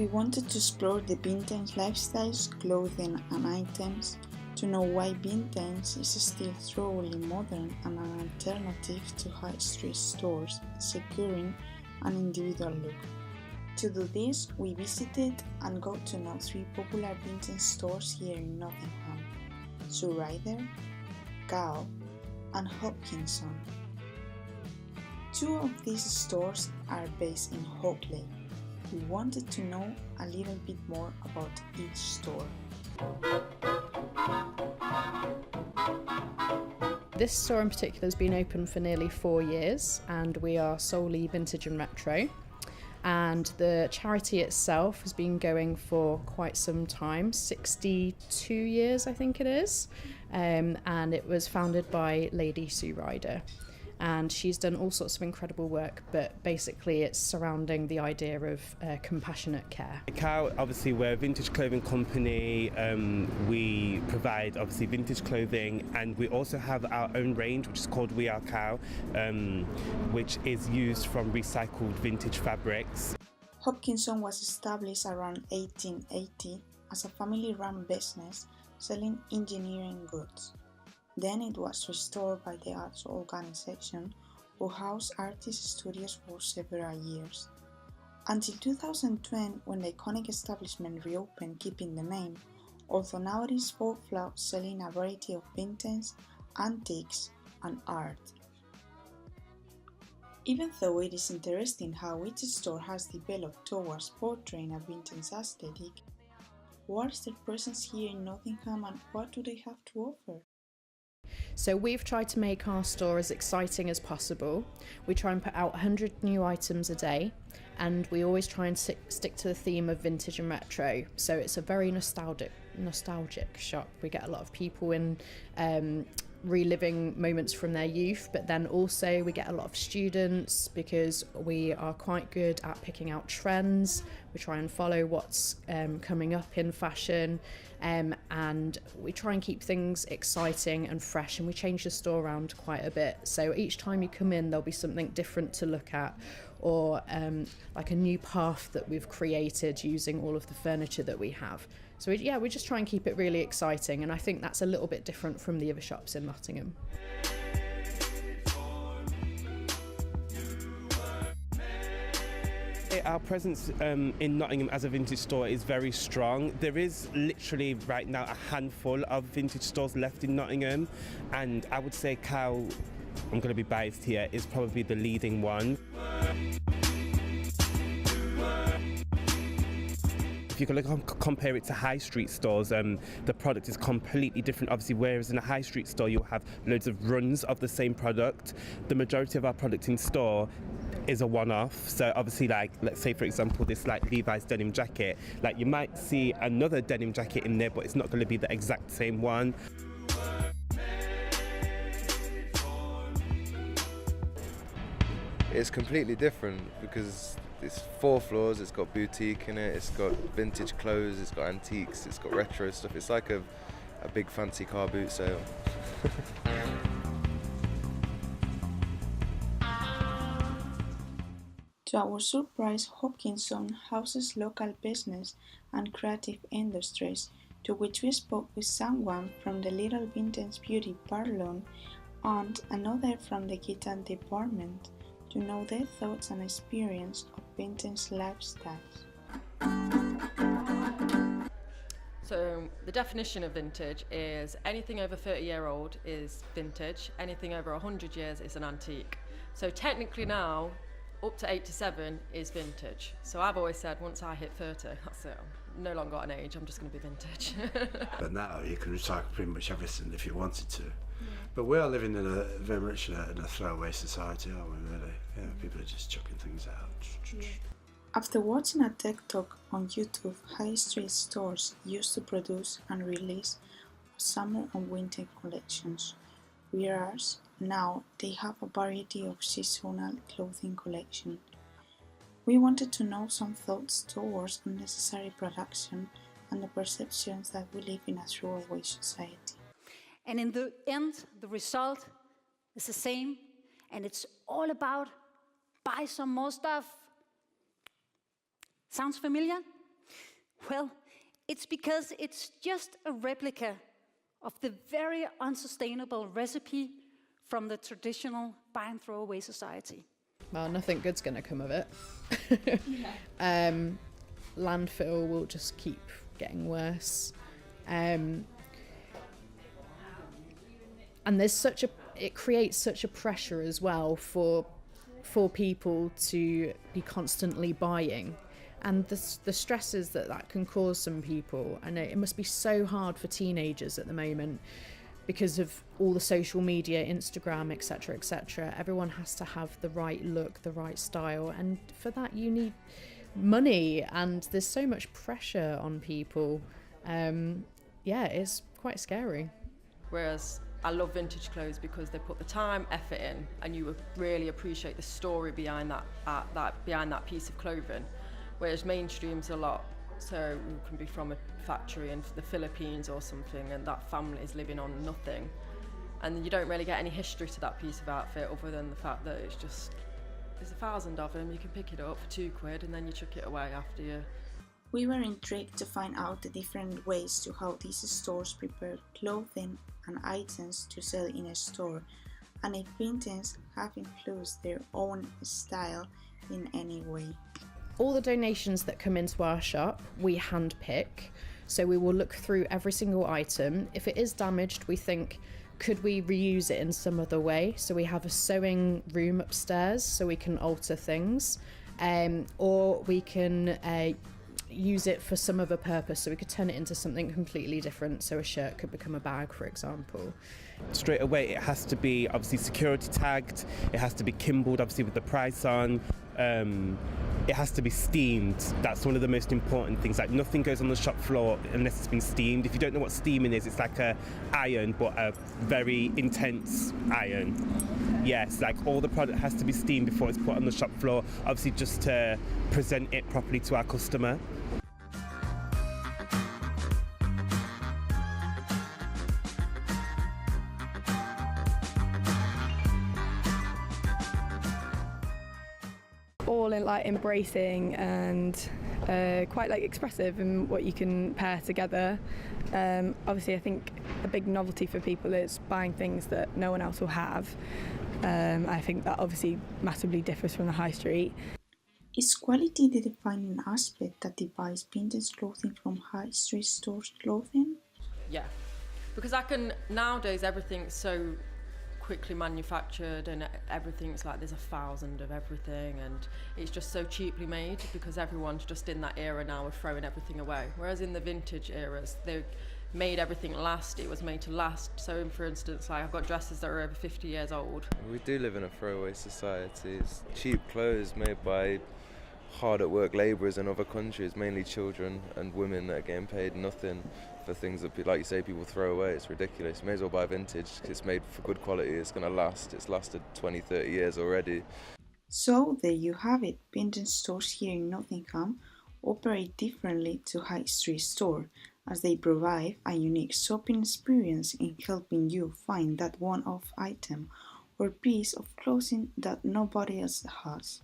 We wanted to explore the vintage lifestyles, clothing and items, to know why vintage is still thoroughly modern and an alternative to high street stores, securing an individual look. To do this, we visited and got to know 3 popular vintage stores here in Nottingham: Surrider, Cow and Hopkinson. 2 of these stores are based in Hockley. We wanted to know a little bit more about each store. This store in particular has been open for nearly 4 years, and we are solely vintage and retro. And the charity itself has been going for quite some time, 62 years I think it is, and it was founded by Lady Sue Ryder. And she's done all sorts of incredible work, but basically it's surrounding the idea of compassionate care. Cow, obviously we're a vintage clothing company. We provide obviously vintage clothing, and we also have our own range which is called We Are Cow, which is used from recycled vintage fabrics. Hopkinson was established around 1880 as a family-run business selling engineering goods. Then it was restored by the arts organization, who housed artist studios for several years. Until 2010, when the iconic establishment reopened keeping the name, although now it is full fledged selling a variety of vintage, antiques and art. Even though it is interesting how each store has developed towards portraying a vintage aesthetic, what is their presence here in Nottingham and what do they have to offer? So we've tried to make our store as exciting as possible. We try and put out 100 new items a day, and we always try and stick to the theme of vintage and retro. So it's a very nostalgic shop. We get a lot of people in reliving moments from their youth, but then also we get a lot of students because we are quite good at picking out trends. We try and follow what's coming up in fashion, and we try and keep things exciting and fresh, and we change the store around quite a bit. So each time you come in there'll be something different to look at, or like a new path that we've created using all of the furniture that we have. So we just try and keep it really exciting, and I think that's a little bit different from the other shops in Nottingham. Our presence in Nottingham as a vintage store is very strong. There is literally right now a handful of vintage stores left in Nottingham, and I would say Cow, I'm going to be biased here, is probably the leading one. If you can compare it to high street stores, the product is completely different. Obviously, whereas in a high street store you'll have loads of runs of the same product, the majority of our product in store is a one-off. So obviously, like, let's say for example this like Levi's denim jacket, like you might see another denim jacket in there, but it's not going to be the exact same one. It's completely different because it's 4 floors, it's got boutique in it, it's got vintage clothes, it's got antiques, it's got retro stuff. It's like a big fancy car boot sale. To our surprise, Hopkinson houses local business and creative industries, to which we spoke with someone from the Little Vintage Beauty Parlour and another from the kitchen department, to know their thoughts and experience of vintage lifestyles. So the definition of vintage is anything over 30-year-old is vintage, anything over 100 years is an antique. So technically now, up to 87 is vintage. So I've always said once I hit 30, that's it. I'm no longer got an age, I'm just going to be vintage. But now you can recycle pretty much everything if you wanted to. But we are living in a very much in a throwaway society, aren't we, really? Yeah, people are just chucking things out. After watching a TED Talk on YouTube, high street stores used to produce and release summer and winter collections, whereas now they have a variety of seasonal clothing collection. We wanted to know some thoughts towards unnecessary production and the perceptions that we live in a throwaway society. And in the end, the result is the same, and it's all about buy some more stuff. Sounds familiar? Well, it's because it's just a replica of the very unsustainable recipe from the traditional buy and throw away society. Well, nothing good's going to come of it. Landfill will just keep getting worse. And it creates such a pressure as well for people to be constantly buying, and the stresses that can cause some people. And it must be so hard for teenagers at the moment because of all the social media, Instagram, etc., etc. Everyone has to have the right look, the right style, and for that you need money, and there's so much pressure on people. It's quite scary. Whereas I love vintage clothes because they put the time, effort in, and you really appreciate the story behind that piece of clothing. Whereas mainstream's a lot, so you can be from a factory in the Philippines or something, and that family is living on nothing, and you don't really get any history to that piece of outfit other than the fact that there's 1,000 of them. You can pick it up for £2 and then you chuck it away after you. We were intrigued to find out the different ways to how these stores prepare clothing and items to sell in a store, and if vintage have influenced their own style in any way. All the donations that come into our shop, we hand pick. So we will look through every single item. If it is damaged, we think, could we reuse it in some other way? So we have a sewing room upstairs so we can alter things, or we can use it for some other purpose, so we could turn it into something completely different. So a shirt could become a bag, for example. Straight away it has to be obviously security tagged, it has to be kimbled obviously with the price on, it has to be steamed. That's one of the most important things. Like, nothing goes on the shop floor unless it's been steamed. If you don't know what steaming is, it's like a iron, but a very intense iron. Yes, like all the product has to be steamed before it's put on the shop floor, obviously just to present it properly to our customer. All in like embracing and quite like expressive in what you can pair together. Obviously, I think a big novelty for people is buying things that no one else will have. I think that obviously massively differs from the high street. Is quality the defining aspect that divides vintage clothing from high street stores clothing? Yeah, because nowadays everything's so quickly manufactured and everything's like there's 1,000 of everything, and it's just so cheaply made because everyone's just in that era now of throwing everything away. Whereas in the vintage eras, they made everything last. It was made to last. So for instance, like I've got dresses that are over 50 years old. We do live in a throwaway society. It's cheap clothes made by hard at work labourers in other countries, mainly children and women that are getting paid nothing for things that, like you say, people throw away. It's ridiculous. You may as well buy vintage. It's made for good quality. It's going to last. It's lasted 20, 30 years already. So there you have it. Vintage stores here in Nottingham operate differently to high street store, as they provide a unique shopping experience in helping you find that one-off item or piece of clothing that nobody else has.